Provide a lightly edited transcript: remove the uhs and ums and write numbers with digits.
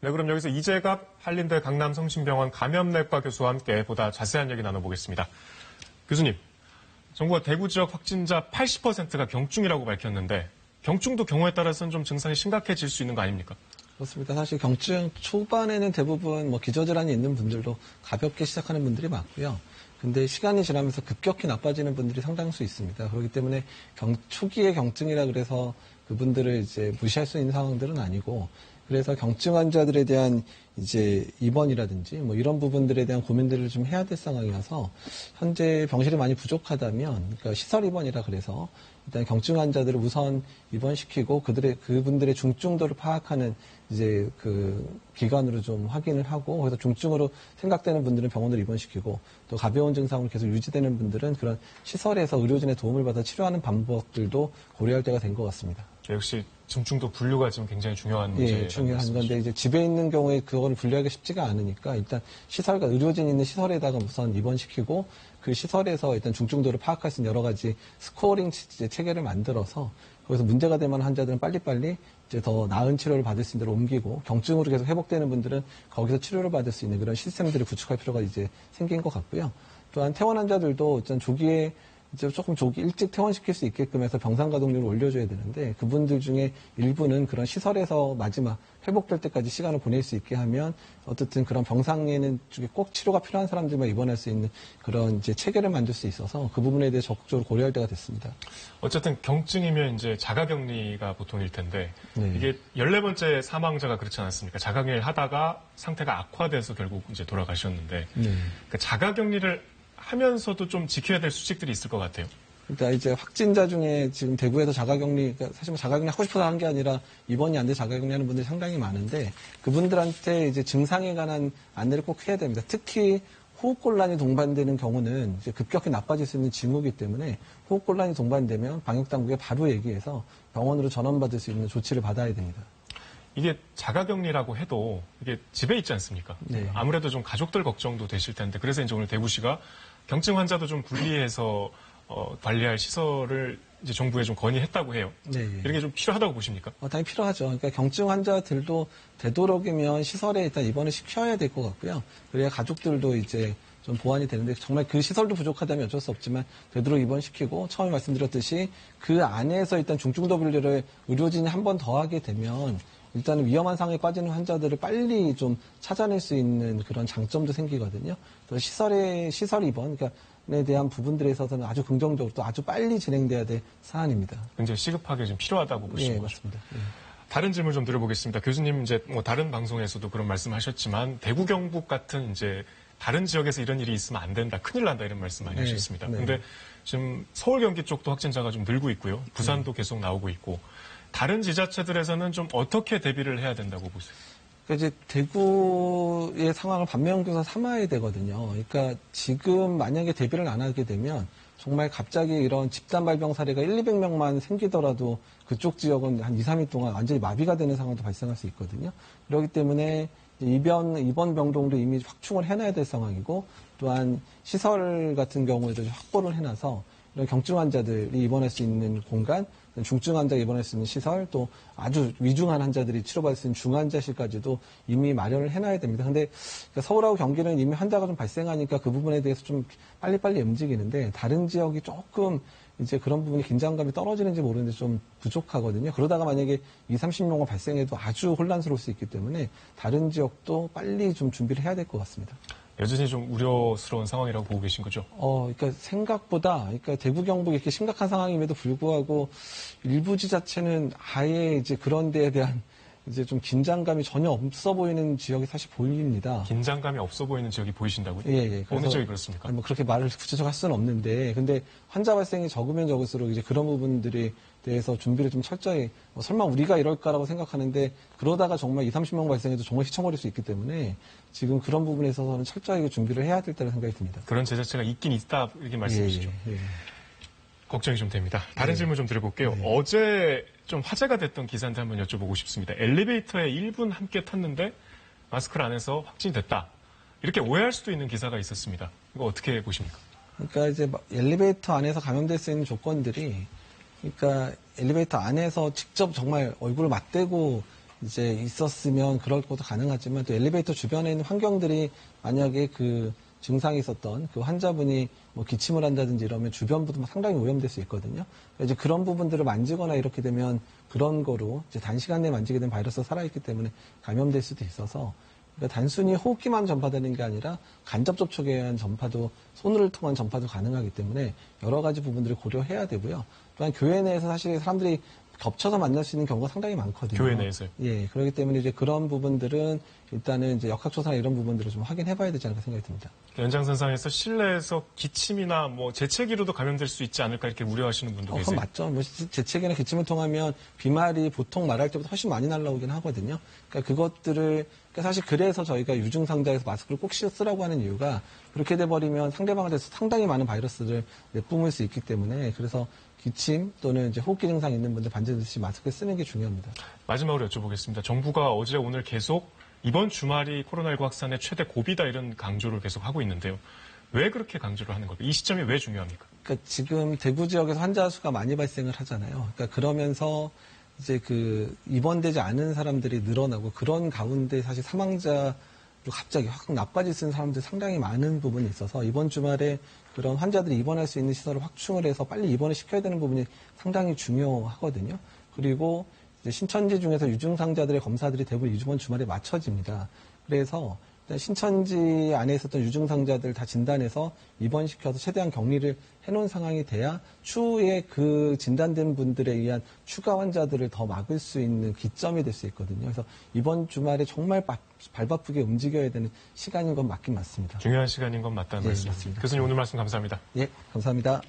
네, 그럼 여기서 이재갑 한림대 강남성심병원 감염내과 교수와 함께 보다 자세한 얘기 나눠보겠습니다. 교수님, 정부가 대구 지역 확진자 80%가 경중이라고 밝혔는데 경중도 경우에 따라서는 좀 증상이 심각해질 수 있는 거 아닙니까? 그렇습니다. 사실 경증 초반에는 대부분 기저질환이 있는 분들도 가볍게 시작하는 분들이 많고요. 근데 시간이 지나면서 급격히 나빠지는 분들이 상당수 있습니다. 그렇기 때문에 초기의 경증이라 그래서 그분들을 이제 무시할 수 있는 상황들은 아니고, 그래서 경증 환자들에 대한 이제 입원이라든지 이런 부분들에 대한 고민들을 좀 해야 될 상황이어서, 현재 병실이 많이 부족하다면, 그러니까 시설 입원이라 그래서 일단 경증 환자들을 우선 입원시키고 그분들의 중증도를 파악하는 이제 그 기관으로 좀 확인을 하고, 거기서 중증으로 생각되는 분들은 병원으로 입원시키고, 또 가벼운 증상으로 계속 유지되는 분들은 그런 시설에서 의료진의 도움을 받아 치료하는 방법들도 고려할 때가 된 것 같습니다. 역시 중증도 분류가 지금 굉장히 중요한 문제예요. 예, 중요한 건데 이제 집에 있는 경우에 그거를 분류하기 쉽지가 않으니까 일단 시설과 의료진 있는 시설에다가 우선 입원시키고, 그 시설에서 일단 중증도를 파악할 수 있는 여러 가지 스코어링 체계를 만들어서 거기서 문제가 될 만한 환자들은 빨리빨리 이제 더 나은 치료를 받을 수 있는 데로 옮기고, 경증으로 계속 회복되는 분들은 거기서 치료를 받을 수 있는 그런 시스템들을 구축할 필요가 이제 생긴 것 같고요. 또한 퇴원 환자들도 일단 조기에 이제 조금 일찍 퇴원시킬 수 있게끔 해서 병상 가동률을 올려줘야 되는데, 그분들 중에 일부는 그런 시설에서 마지막 회복될 때까지 시간을 보낼 수 있게 하면 어쨌든 그런 병상에는 꼭 치료가 필요한 사람들만 입원할 수 있는 그런 이제 체계를 만들 수 있어서 그 부분에 대해 적극적으로 고려할 때가 됐습니다. 어쨌든 경증이면 이제 자가격리가 보통일 텐데, 네. 이게 14번째 사망자가 그렇지 않았습니까? 자가격리를 하다가 상태가 악화돼서 결국 이제 돌아가셨는데, 네. 그 자가격리를 하면서도 좀 지켜야 될 수칙들이 있을 것 같아요. 그러니까 이제 확진자 중에 지금 대구에서 자가격리, 그러니까 사실 자가격리 하고 싶어서 한 게 아니라 입원이 안 돼 자가격리 하는 분들이 상당히 많은데, 그분들한테 이제 증상에 관한 안내를 꼭 해야 됩니다. 특히 호흡곤란이 동반되는 경우는 이제 급격히 나빠질 수 있는 징후이기 때문에 호흡곤란이 동반되면 방역당국에 바로 얘기해서 병원으로 전원받을 수 있는 조치를 받아야 됩니다. 이게 자가격리라고 해도 이게 집에 있지 않습니까? 네. 아무래도 좀 가족들 걱정도 되실 텐데, 그래서 이제 오늘 대구시가 경증 환자도 좀 분리해서 관리할 시설을 이제 정부에 좀 건의했다고 해요. 네. 이런 게 좀 필요하다고 보십니까? 당연히 필요하죠. 그러니까 경증 환자들도 되도록이면 시설에 일단 입원을 시켜야 될 것 같고요. 그래야 가족들도 이제 좀 보완이 되는데, 정말 그 시설도 부족하다면 어쩔 수 없지만 되도록 입원시키고, 처음에 말씀드렸듯이 그 안에서 일단 중증도 분류를 의료진이 한 번 더 하게 되면 일단은 위험한 상황에 빠지는 환자들을 빨리 좀 찾아낼 수 있는 그런 장점도 생기거든요. 또 시설 입원, 그러니까에 대한 부분들에 있어서는 아주 긍정적으로 또 아주 빨리 진행돼야 될 사안입니다. 굉장히 시급하게 좀 필요하다고 보시는 예, 거죠. 맞습니다. 예. 다른 질문 좀 드려보겠습니다. 교수님 이제 다른 방송에서도 그런 말씀하셨지만, 대구 경북 같은 이제 다른 지역에서 이런 일이 있으면 안 된다, 큰일 난다 이런 말씀 많이 하셨습니다. 그런데 지금 서울 경기 쪽도 확진자가 좀 늘고 있고요. 부산도 계속 나오고 있고, 다른 지자체들에서는 좀 어떻게 대비를 해야 된다고 보세요? 이제 대구의 상황을 반면교사 삼아야 되거든요. 그러니까 지금 만약에 대비를 안 하게 되면 정말 갑자기 이런 집단 발병 사례가 200명만 생기더라도 그쪽 지역은 한 2, 3일 동안 완전히 마비가 되는 상황도 발생할 수 있거든요. 그렇기 때문에 입원 병동도 이미 확충을 해놔야 될 상황이고, 또한 시설 같은 경우에도 확보를 해놔서 이런 경증 환자들이 입원할 수 있는 공간, 중증 환자가 입원할 수 있는 시설, 또 아주 위중한 환자들이 치료받을 수 있는 중환자실까지도 이미 마련을 해놔야 됩니다. 근데 서울하고 경기는 이미 환자가 좀 발생하니까 그 부분에 대해서 좀 빨리빨리 움직이는데, 다른 지역이 조금 이제 그런 부분이 긴장감이 떨어지는지 모르는데 좀 부족하거든요. 그러다가 만약에 20, 30명만 발생해도 아주 혼란스러울 수 있기 때문에 다른 지역도 빨리 좀 준비를 해야 될 것 같습니다. 여전히 좀 우려스러운 상황이라고 보고 계신 거죠? 그러니까 생각보다, 그러니까 대구 경북 이렇게 심각한 상황임에도 불구하고 일부 지자체는 아예 이제 그런 데에 대한 이제 좀 긴장감이 전혀 없어 보이는 지역이 사실 보입니다. 긴장감이 없어 보이는 지역이 보이신다고요? 예. 어느 지역이 그렇습니까? 그렇게 말을 구체적으로 할 수는 없는데, 근데 환자 발생이 적으면 적을수록 이제 그런 부분들에 대해서 준비를 좀 철저히, 설마 우리가 이럴까라고 생각하는데, 그러다가 정말 20, 30명 발생해도 정말 휘청거릴 수 있기 때문에 지금 그런 부분에 있어서는 철저하게 준비를 해야 될 때라는 생각이 듭니다. 그런 제자체가 있긴 있다, 이렇게 말씀이시죠? 예. 걱정이 좀 됩니다. 다른 질문 좀 드려볼게요. 어제 좀 화제가 됐던 기사인데 한번 여쭤보고 싶습니다. 엘리베이터에 1분 함께 탔는데 마스크를 안 해서 확진이 됐다, 이렇게 오해할 수도 있는 기사가 있었습니다. 이거 어떻게 보십니까? 그러니까 이제 엘리베이터 안에서 감염될 수 있는 조건들이, 그러니까 엘리베이터 안에서 직접 정말 얼굴을 맞대고 이제 있었으면 그럴 것도 가능하지만 또 엘리베이터 주변에 있는 환경들이 만약에 그 증상이 있었던 그 환자분이 뭐 기침을 한다든지 이러면 주변부도 상당히 오염될 수 있거든요. 이제 그런 부분들을 만지거나 이렇게 되면 그런 거로 이제 단시간 내에 만지게 된 바이러스가 살아있기 때문에 감염될 수도 있어서 그러니까 단순히 호흡기만 전파되는 게 아니라 간접 접촉에 의한 전파도 손을 통한 전파도 가능하기 때문에 여러 가지 부분들을 고려해야 되고요. 또한 교회 내에서 사실 사람들이 겹쳐서 만날 수 있는 경우가 상당히 많거든요. 교회 내에서요? 예, 그렇기 때문에 이제 그런 부분들은 일단은 이제 역학조사나 이런 부분들을 좀 확인해봐야 되지 않을까 생각이 듭니다. 연장선상에서 실내에서 기침이나 뭐 재채기로도 감염될 수 있지 않을까 이렇게 우려하시는 분도 계세요. 그건 맞죠. 뭐 재채기나 기침을 통하면 비말이 보통 말할 때보다 훨씬 많이 날라오긴 하거든요. 그러니까 그것들을 그러니까 사실 그래서 저희가 유증상자에서 마스크를 꼭 쓰라고 하는 이유가 그렇게 돼버리면 상대방에 대해서 상당히 많은 바이러스를 내뿜을 수 있기 때문에 그래서 기침 또는 이제 호흡기 증상 있는 분들 반드시 마스크 쓰는 게 중요합니다. 마지막으로 여쭤보겠습니다. 정부가 어제 오늘 계속 이번 주말이 코로나19 확산의 최대 고비다 이런 강조를 계속 하고 있는데요. 왜 그렇게 강조를 하는 겁니까? 이 시점이 왜 중요합니까? 그러니까 지금 대구 지역에서 환자 수가 많이 발생을 하잖아요. 그러니까 그러면서 이제 그 입원되지 않은 사람들이 늘어나고 그런 가운데 사실 사망자로 갑자기 확 나빠질 수 있는 사람들이 상당히 많은 부분이 있어서 이번 주말에 그런 환자들이 입원할 수 있는 시설을 확충을 해서 빨리 입원을 시켜야 되는 부분이 상당히 중요하거든요. 그리고 이제 신천지 중에서 유증상자들의 검사들이 대부분 이번 주말에 맞춰집니다. 그래서 신천지 안에 있었던 유증상자들 다 진단해서 입원시켜서 최대한 격리를 해놓은 상황이 돼야 추후에 그 진단된 분들에 의한 추가 환자들을 더 막을 수 있는 기점이 될 수 있거든요. 그래서 이번 주말에 정말 발바쁘게 움직여야 되는 시간인 건 맞긴 맞습니다. 중요한 시간인 건 맞다는 예, 말씀입니다. 맞습니다. 교수님 오늘 말씀 감사합니다. 예, 감사합니다.